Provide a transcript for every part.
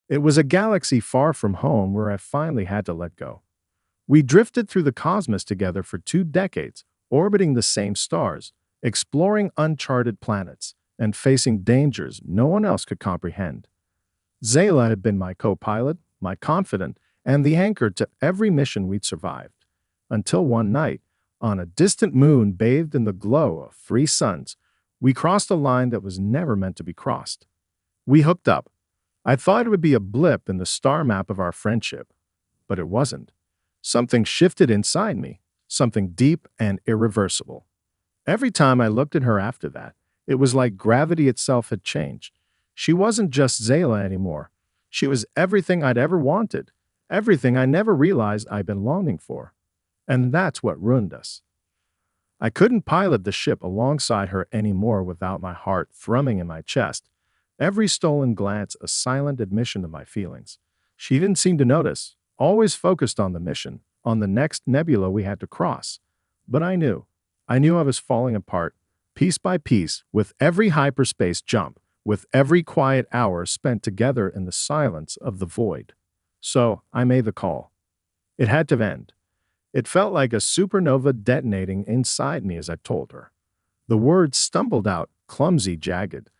It was a galaxy far from home where I finally had to let go. We drifted through the cosmos together for 2 decades, orbiting the same stars, exploring uncharted planets, and facing dangers no one else could comprehend. Zayla had been my co pilot, my confidant, and the anchor to every mission we'd survived. Until one night, on a distant moon bathed in the glow of 3 suns, we crossed a line that was never meant to be crossed. We hooked up. I thought it would be a blip in the star map of our friendship, but it wasn't. Something shifted inside me, something deep and irreversible. Every time I looked at her after that, it was like gravity itself had changed. She wasn't just Zayla anymore. She was everything I'd ever wanted, everything I never realized I'd been longing for. And that's what ruined us. I couldn't pilot the ship alongside her anymore without my heart thrumming in my chest, every stolen glance a silent admission of my feelings. She didn't seem to notice, always focused on the mission, on the next nebula we had to cross. But I knew. I knew I was falling apart, piece by piece, with every hyperspace jump, with every quiet hour spent together in the silence of the void. So I made the call. It had to end. It felt like a supernova detonating inside me as I told her. The words stumbled out, clumsy, jagged.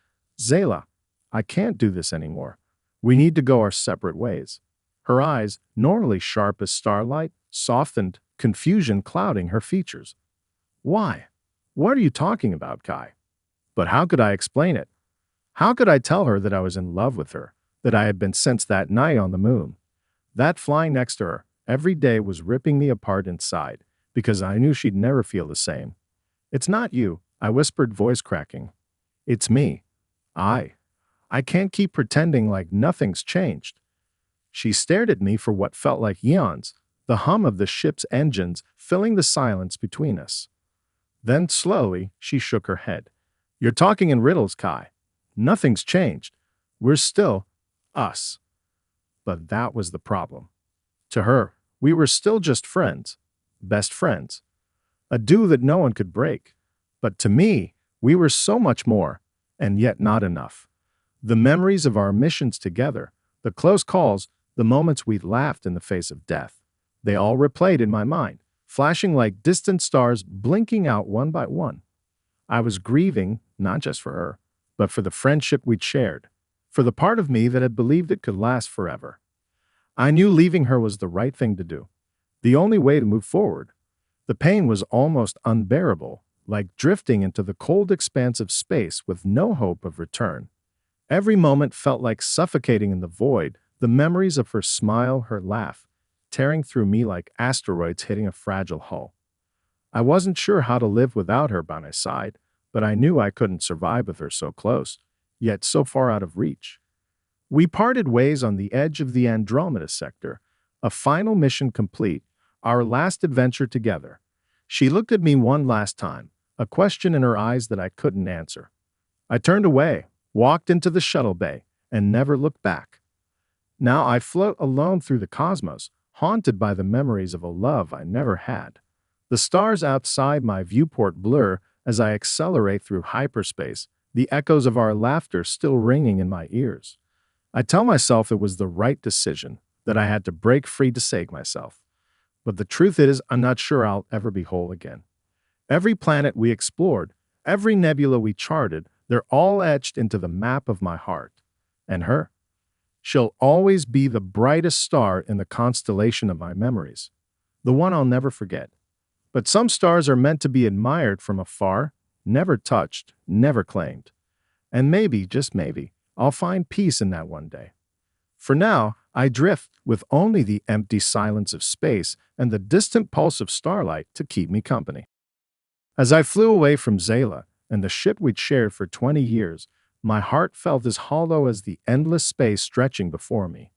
Zayla, I can't do this anymore. We need to go our separate ways. Her eyes, normally sharp as starlight, softened, confusion clouding her features. Why? What are you talking about, Kai? But how could I explain it? How could I tell her that I was in love with her, that I had been since that night on the moon? That flying next to her every day was ripping me apart inside, because I knew she'd never feel the same. It's not you, I whispered, voice cracking. It's me. I can't keep pretending like nothing's changed. She stared at me for what felt like eons, the hum of the ship's engines filling the silence between us. Then slowly, she shook her head. You're talking in riddles, Kai. Nothing's changed. We're still us. But that was the problem. To her, we were still just friends, best friends, a duo that no one could break. But to me, we were so much more, and yet not enough. The memories of our missions together, the close calls, the moments we laughed in the face of death, they all replayed in my mind, flashing like distant stars blinking out one by one. I was grieving, not just for her, but for the friendship we'd shared, for the part of me that had believed it could last forever. I knew leaving her was the right thing to do, the only way to move forward. The pain was almost unbearable, like drifting into the cold expanse of space with no hope of return. Every moment felt like suffocating in the void, the memories of her smile, her laugh, tearing through me like asteroids hitting a fragile hull. I wasn't sure how to live without her by my side, but I knew I couldn't survive with her so close, yet so far out of reach. We parted ways on the edge of the Andromeda sector, a final mission complete, our last adventure together. She looked at me one last time, a question in her eyes that I couldn't answer. I turned away, walked into the shuttle bay, and never looked back. Now I float alone through the cosmos, haunted by the memories of a love I never had. The stars outside my viewport blur as I accelerate through hyperspace, the echoes of our laughter still ringing in my ears. I tell myself it was the right decision, that I had to break free to save myself. But the truth is, I'm not sure I'll ever be whole again. Every planet we explored, every nebula we charted, they're all etched into the map of my heart. And her? She'll always be the brightest star in the constellation of my memories, the one I'll never forget. But some stars are meant to be admired from afar, never touched, never claimed. And maybe, just maybe, I'll find peace in that one day. For now, I drift with only the empty silence of space and the distant pulse of starlight to keep me company. As I flew away from Zayla and the ship we'd shared for 20 years, my heart felt as hollow as the endless space stretching before me.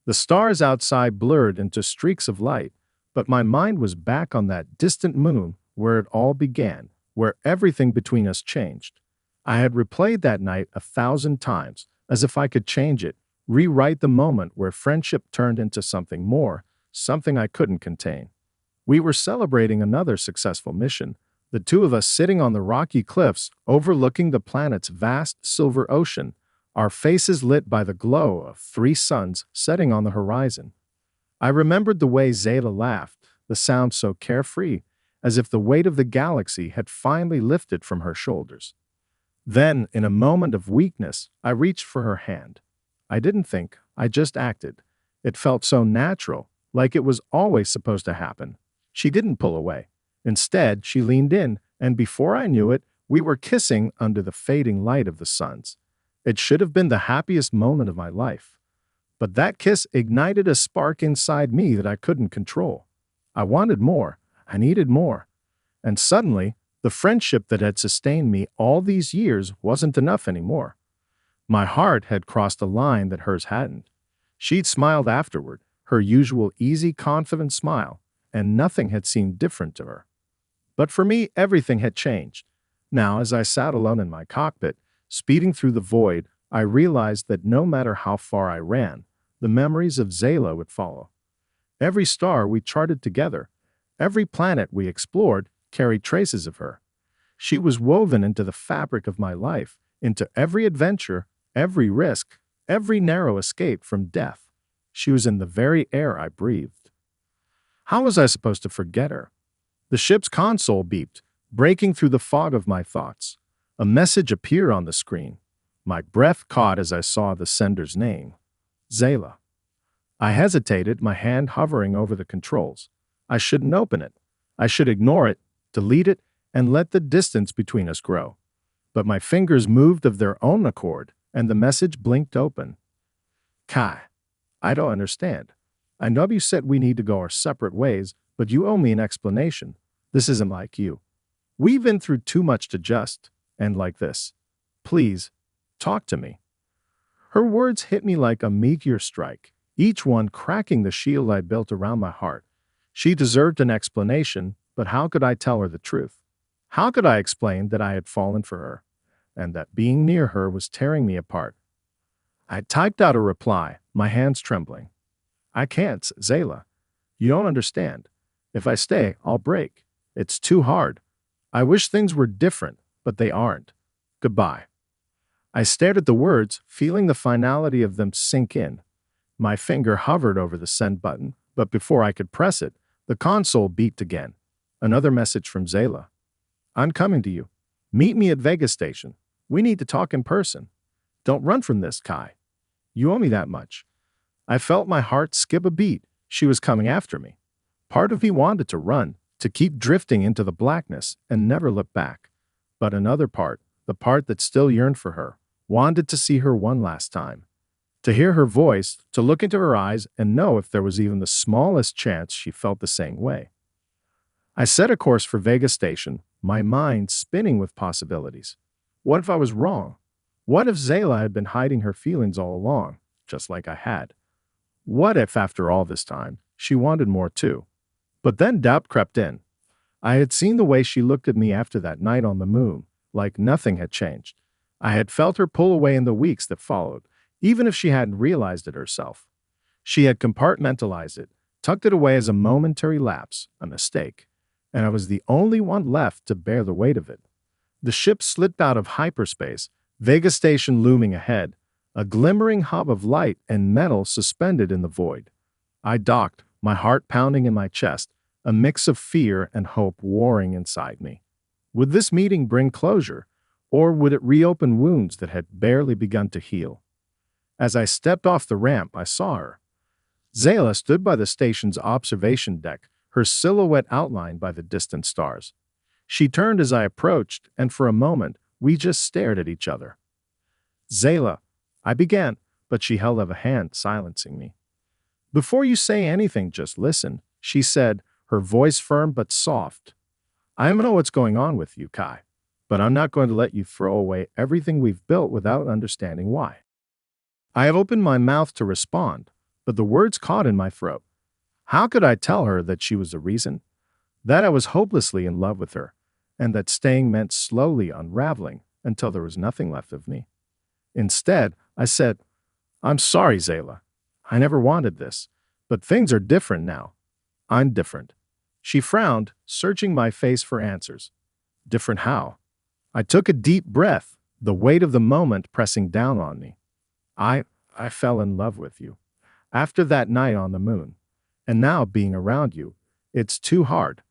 The stars outside blurred into streaks of light, but my mind was back on that distant moon where it all began, where everything between us changed. I had replayed that night 1,000 times, as if I could change it, rewrite the moment where friendship turned into something more, something I couldn't contain. We were celebrating another successful mission, the two of us sitting on the rocky cliffs overlooking the planet's vast silver ocean, our faces lit by the glow of three suns setting on the horizon. I remembered the way Zayla laughed, the sound so carefree, as if the weight of the galaxy had finally lifted from her shoulders. Then, in a moment of weakness, I reached for her hand. I didn't think, I just acted. It felt so natural, like it was always supposed to happen. She didn't pull away. Instead, she leaned in, and before I knew it, we were kissing under the fading light of the suns. It should have been the happiest moment of my life. But that kiss ignited a spark inside me that I couldn't control. I wanted more. I needed more. And suddenly, the friendship that had sustained me all these years wasn't enough anymore. My heart had crossed a line that hers hadn't. She'd smiled afterward, her usual easy, confident smile, and nothing had seemed different to her. But for me, everything had changed. Now, as I sat alone in my cockpit, speeding through the void, I realized that no matter how far I ran, the memories of Zayla would follow. Every star we charted together, every planet we explored, carried traces of her. She was woven into the fabric of my life, into every adventure, every risk, every narrow escape from death. She was in the very air I breathed. How was I supposed to forget her? The ship's console beeped, breaking through the fog of my thoughts. A message appeared on the screen. My breath caught as I saw the sender's name. Zayla. I hesitated, my hand hovering over the controls. I shouldn't open it. I should ignore it, delete it, and let the distance between us grow. But my fingers moved of their own accord, and the message blinked open. Kai, I don't understand. I know you said we need to go our separate ways, but you owe me an explanation. This isn't like you. We've been through too much to just end like this. Please, talk to me. Her words hit me like a meteor strike, each one cracking the shield I built around my heart. She deserved an explanation, but how could I tell her the truth? How could I explain that I had fallen for her, and that being near her was tearing me apart? I typed out a reply, my hands trembling. I can't, Zayla. You don't understand. If I stay, I'll break. It's too hard. I wish things were different, but they aren't. Goodbye. I stared at the words, feeling the finality of them sink in. My finger hovered over the send button, but before I could press it, the console beeped again. Another message from Zayla. I'm coming to you. Meet me at Vega Station. We need to talk in person. Don't run from this, Kai. You owe me that much. I felt my heart skip a beat. She was coming after me. Part of me wanted to run, to keep drifting into the blackness and never look back. But another part, the part that still yearned for her, wanted to see her one last time. To hear her voice, to look into her eyes and know if there was even the smallest chance she felt the same way. I set a course for Vega Station, my mind spinning with possibilities. What if I was wrong? What if Zayla had been hiding her feelings all along, just like I had? What if, after all this time, she wanted more too? But then doubt crept in. I had seen the way she looked at me after that night on the moon, like nothing had changed. I had felt her pull away in the weeks that followed, even if she hadn't realized it herself. She had compartmentalized it, tucked it away as a momentary lapse, a mistake, and I was the only one left to bear the weight of it. The ship slipped out of hyperspace, Vega Station looming ahead, a glimmering hub of light and metal suspended in the void. I docked, my heart pounding in my chest, a mix of fear and hope warring inside me. Would this meeting bring closure, or would it reopen wounds that had barely begun to heal? As I stepped off the ramp, I saw her. Zayla stood by the station's observation deck, her silhouette outlined by the distant stars. She turned as I approached, and for a moment, we just stared at each other. Zayla, I began, but she held up a hand, silencing me. Before you say anything, just listen, she said, her voice firm but soft. I don't know what's going on with you, Kai, but I'm not going to let you throw away everything we've built without understanding why. I have opened my mouth to respond, but the words caught in my throat. How could I tell her that she was the reason? That I was hopelessly in love with her, and that staying meant slowly unraveling until there was nothing left of me. Instead, I said, I'm sorry, Zayla. I never wanted this, but things are different now. I'm different. She frowned, searching my face for answers. Different how? I took a deep breath, the weight of the moment pressing down on me. I I fell in love with you. After that night on the moon. And now being around you, it's too hard.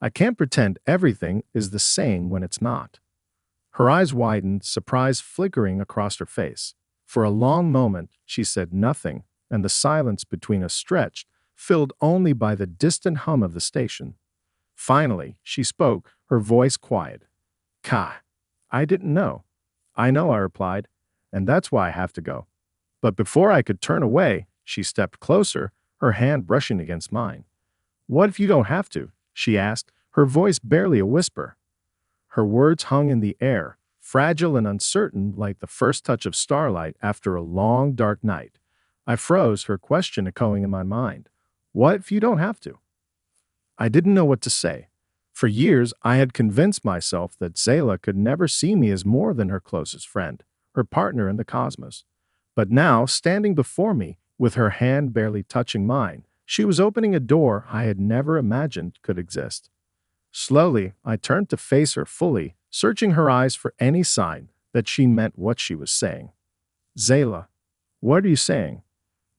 I can't pretend everything is the same when it's not. Her eyes widened, surprise flickering across her face. For a long moment, she said nothing, and the silence between us stretched, filled only by the distant hum of the station. Finally, she spoke, her voice quiet. Kai, I didn't know. I know, I replied, and that's why I have to go. But before I could turn away, she stepped closer, her hand brushing against mine. What if you don't have to? She asked, her voice barely a whisper. Her words hung in the air, fragile and uncertain like the first touch of starlight after a long, dark night. I froze, her question echoing in my mind. What if you don't have to? I didn't know what to say. For years, I had convinced myself that Zayla could never see me as more than her closest friend, her partner in the cosmos. But now, standing before me, with her hand barely touching mine, she was opening a door I had never imagined could exist. Slowly, I turned to face her fully, searching her eyes for any sign that she meant what she was saying. Zayla, what are you saying?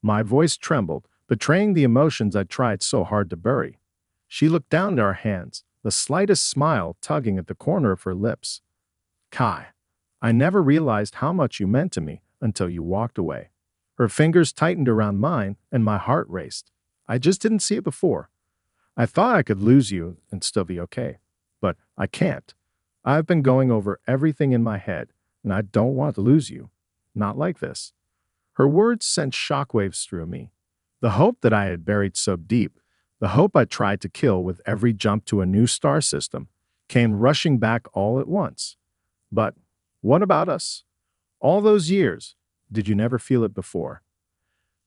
My voice trembled, betraying the emotions I tried so hard to bury. She looked down at our hands, the slightest smile tugging at the corner of her lips. Kai, I never realized how much you meant to me until you walked away. Her fingers tightened around mine, and my heart raced. I just didn't see it before. I thought I could lose you and still be okay. But I can't. I've been going over everything in my head, and I don't want to lose you. Not like this. Her words sent shockwaves through me. The hope that I had buried so deep, the hope I tried to kill with every jump to a new star system, came rushing back all at once. But what about us? All those years, did you never feel it before?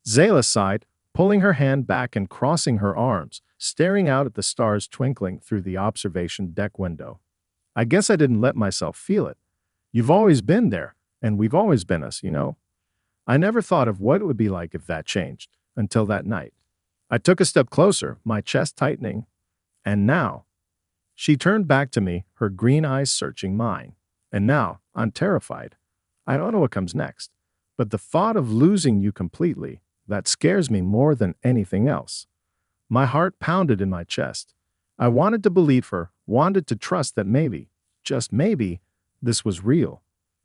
Zayla sighed, pulling her hand back and crossing her arms, staring out at the stars twinkling through the observation deck window. I guess I didn't let myself feel it. You've always been there, and we've always been us, you know. I never thought of what it would be like if that changed, until that night. I took a step closer, my chest tightening. And now, she turned back to me, her green eyes searching mine. And now, I'm terrified. I don't know what comes next, but the thought of losing you completely, that scares me more than anything else. My heart pounded in my chest. I wanted to believe her, wanted to trust that maybe, just maybe, this was real.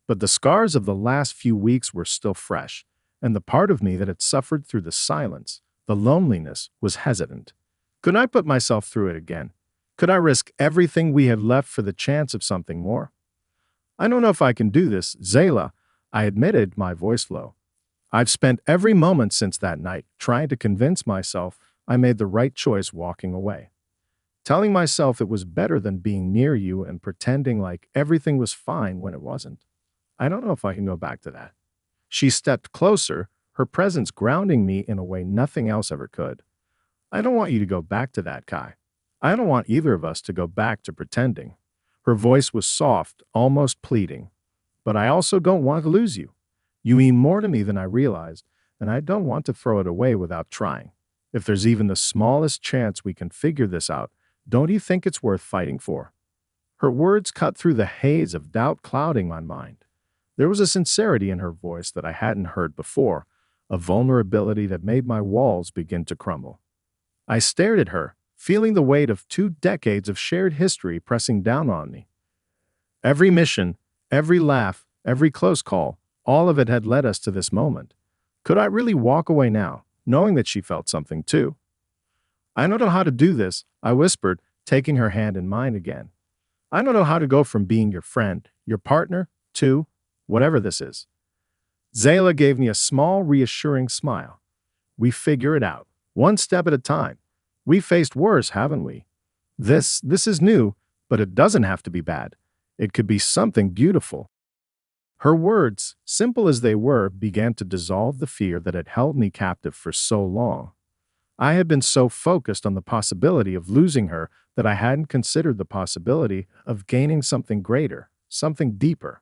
But the scars of the last few weeks were still fresh, and the part of me that had suffered through the silence, the loneliness, was hesitant. Could I put myself through it again? Could I risk everything we had left for the chance of something more? I don't know if I can do this, Zayla, I admitted, my voice low. I've spent every moment since that night trying to convince myself I made the right choice walking away. Telling myself it was better than being near you and pretending like everything was fine when it wasn't. I don't know if I can go back to that. She stepped closer, her presence grounding me in a way nothing else ever could. I don't want you to go back to that, Kai. I don't want either of us to go back to pretending. Her voice was soft, almost pleading. But I also don't want to lose you. You mean more to me than I realized, and I don't want to throw it away without trying. If there's even the smallest chance we can figure this out, don't you think it's worth fighting for? Her words cut through the haze of doubt clouding my mind. There was a sincerity in her voice that I hadn't heard before, a vulnerability that made my walls begin to crumble. I stared at her, feeling the weight of 2 decades of shared history pressing down on me. Every mission, every laugh, every close call, all of it had led us to this moment. Could I really walk away now, knowing that she felt something too? I don't know how to do this, I whispered, taking her hand in mine again. I don't know how to go from being your friend, your partner, to whatever this is. Zayla gave me a small, reassuring smile. We figure it out, one step at a time. We've faced worse, haven't we? This is new, but it doesn't have to be bad. It could be something beautiful. Her words, simple as they were, began to dissolve the fear that had held me captive for so long. I had been so focused on the possibility of losing her that I hadn't considered the possibility of gaining something greater, something deeper.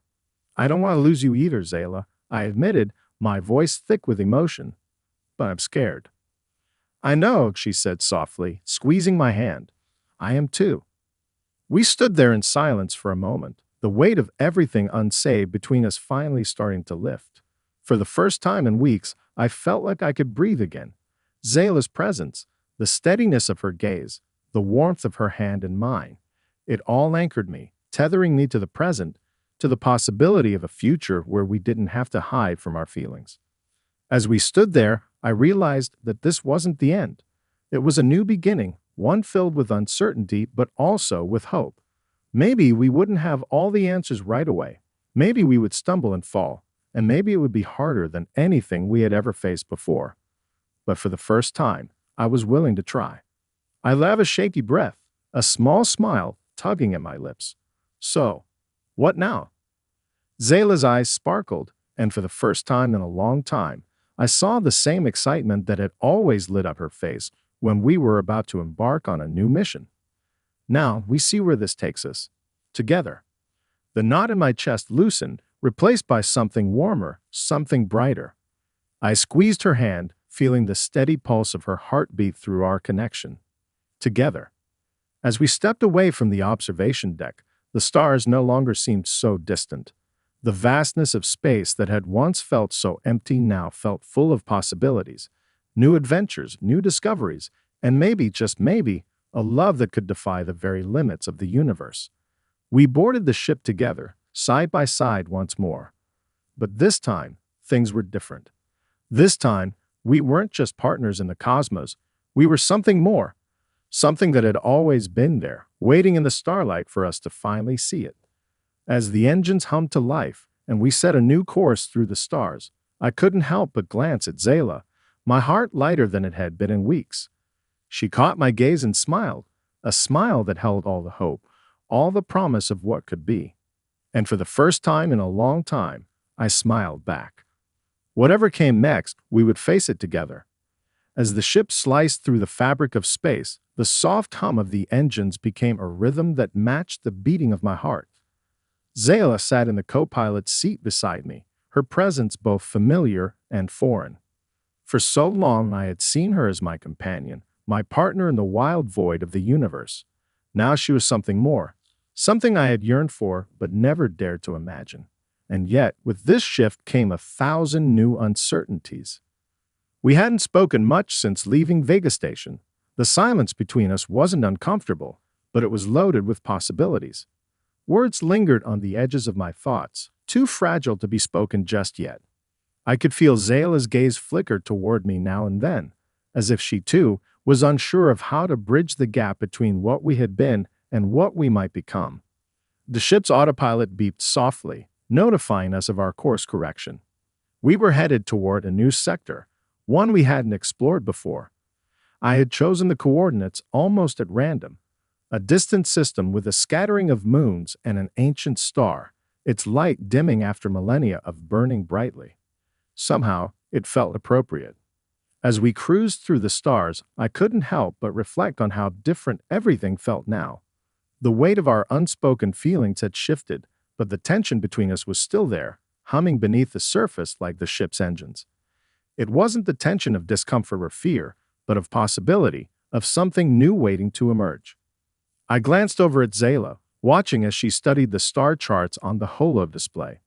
I don't want to lose you either, Zayla, I admitted, my voice thick with emotion. But I'm scared. I know, she said softly, squeezing my hand. I am too. We stood there in silence for a moment, the weight of everything unsaved between us finally starting to lift. For the first time in weeks, I felt like I could breathe again. Zayla's presence, the steadiness of her gaze, the warmth of her hand in mine, it all anchored me, tethering me to the present, to the possibility of a future where we didn't have to hide from our feelings. As we stood there, I realized that this wasn't the end. It was a new beginning, one filled with uncertainty but also with hope. Maybe we wouldn't have all the answers right away. Maybe we would stumble and fall, and maybe it would be harder than anything we had ever faced before. But for the first time, I was willing to try. I let out a shaky breath, a small smile tugging at my lips. So, what now? Zayla's eyes sparkled, and for the first time in a long time, I saw the same excitement that had always lit up her face when we were about to embark on a new mission. Now we see where this takes us. Together. The knot in my chest loosened, replaced by something warmer, something brighter. I squeezed her hand, feeling the steady pulse of her heartbeat through our connection. Together. As we stepped away from the observation deck, the stars no longer seemed so distant. The vastness of space that had once felt so empty now felt full of possibilities, new adventures, new discoveries, and maybe, just maybe, a love that could defy the very limits of the universe. We boarded the ship together, side by side once more. But this time, things were different. This time, we weren't just partners in the cosmos, we were something more, something that had always been there, waiting in the starlight for us to finally see it. As the engines hummed to life and we set a new course through the stars, I couldn't help but glance at Zayla, my heart lighter than it had been in weeks. She caught my gaze and smiled, a smile that held all the hope, all the promise of what could be. And for the first time in a long time, I smiled back. Whatever came next, we would face it together. As the ship sliced through the fabric of space, the soft hum of the engines became a rhythm that matched the beating of my heart. Zayla sat in the co-pilot's seat beside me, her presence both familiar and foreign. For so long I had seen her as my companion, my partner in the wild void of the universe. Now she was something more, something I had yearned for but never dared to imagine. And yet, with this shift came 1,000 new uncertainties. We hadn't spoken much since leaving Vega Station. The silence between us wasn't uncomfortable, but it was loaded with possibilities. Words lingered on the edges of my thoughts, too fragile to be spoken just yet. I could feel Zayla's gaze flicker toward me now and then, as if she too was unsure of how to bridge the gap between what we had been and what we might become. The ship's autopilot beeped softly, notifying us of our course correction. We were headed toward a new sector, one we hadn't explored before. I had chosen the coordinates almost at random. A distant system with a scattering of moons and an ancient star, its light dimming after millennia of burning brightly. Somehow, it felt appropriate. As we cruised through the stars, I couldn't help but reflect on how different everything felt now. The weight of our unspoken feelings had shifted, but the tension between us was still there, humming beneath the surface like the ship's engines. It wasn't the tension of discomfort or fear, but of possibility, of something new waiting to emerge. I glanced over at Zayla, watching as she studied the star charts on the holo display.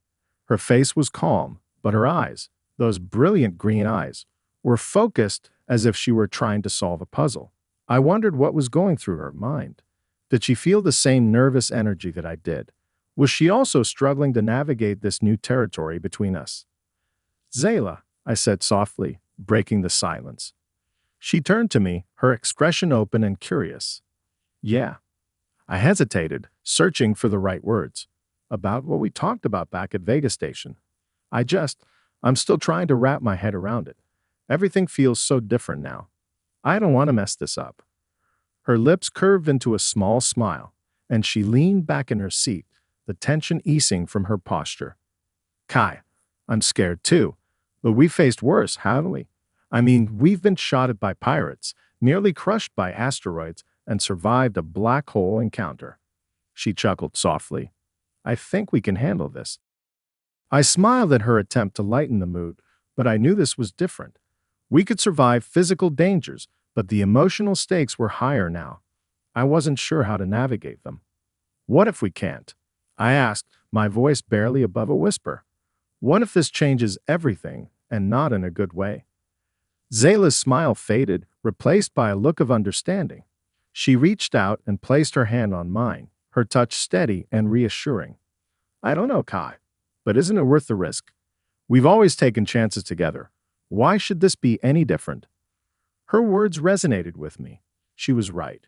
Her face was calm, but her eyes, those brilliant green eyes, were focused as if she were trying to solve a puzzle. I wondered what was going through her mind. Did she feel the same nervous energy that I did? Was she also struggling to navigate this new territory between us? Zayla, I said softly, breaking the silence. She turned to me, her expression open and curious. Yeah. I hesitated, searching for the right words. About what we talked about back at Vega Station. I'm still trying to wrap my head around it. Everything feels so different now. I don't want to mess this up. Her lips curved into a small smile, and she leaned back in her seat, the tension easing from her posture. Kai, I'm scared too, but we faced worse, haven't we? We've been shot at by pirates, nearly crushed by asteroids, and survived a black hole encounter. She chuckled softly. I think we can handle this. I smiled at her attempt to lighten the mood, but I knew this was different. We could survive physical dangers, but the emotional stakes were higher now. I wasn't sure how to navigate them. What if we can't? I asked, my voice barely above a whisper. What if this changes everything and not in a good way? Zayla's smile faded, replaced by a look of understanding. She reached out and placed her hand on mine, her touch steady and reassuring. I don't know, Kai, but isn't it worth the risk? We've always taken chances together. Why should this be any different? Her words resonated with me. She was right.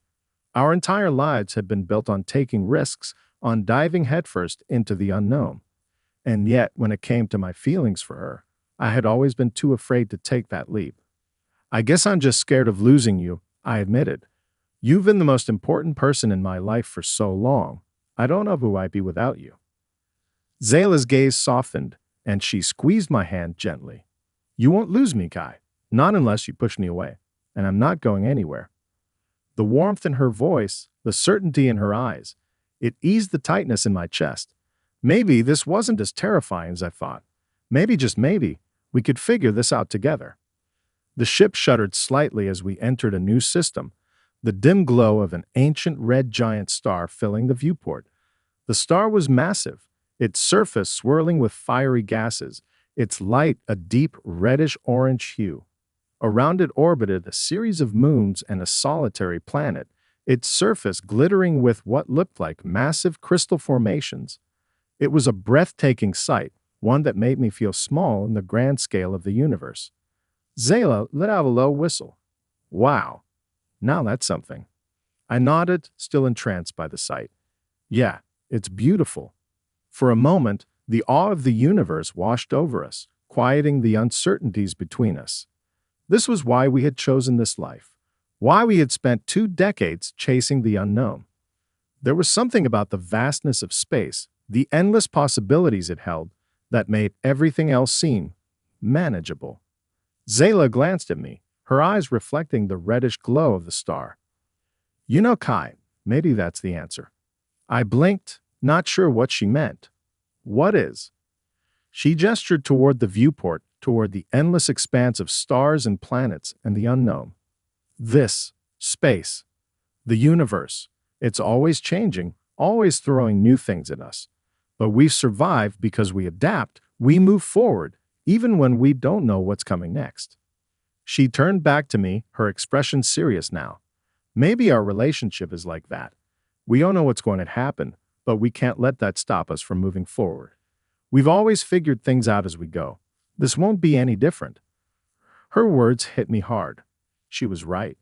Our entire lives had been built on taking risks, on diving headfirst into the unknown. And yet, when it came to my feelings for her, I had always been too afraid to take that leap. I guess I'm just scared of losing you, I admitted. You've been the most important person in my life for so long. I don't know who I'd be without you. Zayla's gaze softened, and she squeezed my hand gently. You won't lose me, Kai. Not unless you push me away. And I'm not going anywhere. The warmth in her voice, the certainty in her eyes, it eased the tightness in my chest. Maybe this wasn't as terrifying as I thought. Maybe, just maybe, we could figure this out together. The ship shuddered slightly as we entered a new system, the dim glow of an ancient red giant star filling the viewport. The star was massive, its surface swirling with fiery gases, its light a deep reddish-orange hue. Around it orbited a series of moons and a solitary planet, its surface glittering with what looked like massive crystal formations. It was a breathtaking sight, one that made me feel small in the grand scale of the universe. Zayla let out a low whistle. Wow, now that's something. I nodded, still entranced by the sight. Yeah, it's beautiful. For a moment, the awe of the universe washed over us, quieting the uncertainties between us. This was why we had chosen this life, why we had spent 2 decades chasing the unknown. There was something about the vastness of space, the endless possibilities it held, that made everything else seem manageable. Zayla glanced at me, her eyes reflecting the reddish glow of the star. You know, Kai, maybe that's the answer. I blinked, not sure what she meant. What is? She gestured toward the viewport, toward the endless expanse of stars and planets and the unknown. This, space, the universe, it's always changing, always throwing new things at us. But we survive because we adapt, we move forward, even when we don't know what's coming next. She turned back to me, her expression serious now. Maybe our relationship is like that. We don't know what's going to happen, but we can't let that stop us from moving forward. We've always figured things out as we go. This won't be any different. Her words hit me hard. She was right.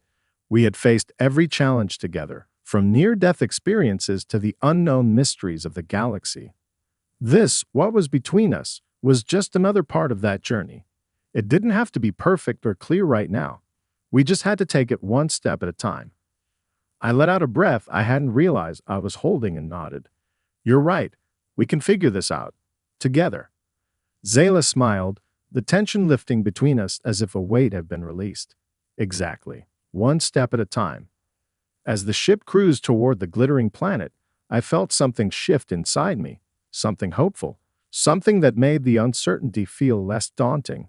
We had faced every challenge together, from near-death experiences to the unknown mysteries of the galaxy. This, what was between us, was just another part of that journey. It didn't have to be perfect or clear right now. We just had to take it one step at a time. I let out a breath I hadn't realized I was holding and nodded. You're right. We can figure this out. Together. Zayla smiled, the tension lifting between us as if a weight had been released. Exactly. One step at a time. As the ship cruised toward the glittering planet, I felt something shift inside me, something hopeful, something that made the uncertainty feel less daunting.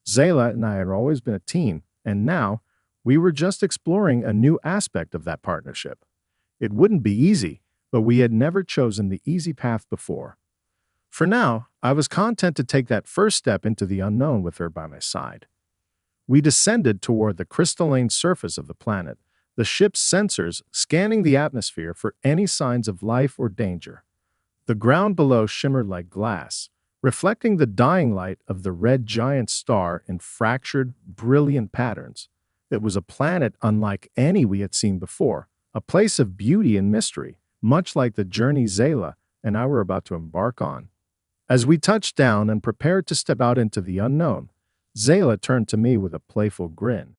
Zayla and I had always been a team, and now we were just exploring a new aspect of that partnership. It wouldn't be easy, but we had never chosen the easy path before. For now, I was content to take that first step into the unknown with her by my side. We descended toward the crystalline surface of the planet, the ship's sensors scanning the atmosphere for any signs of life or danger. The ground below shimmered like glass, reflecting the dying light of the red giant star in fractured, brilliant patterns. It was a planet unlike any we had seen before, a place of beauty and mystery, much like the journey Zayla and I were about to embark on. As we touched down and prepared to step out into the unknown, Zayla turned to me with a playful grin.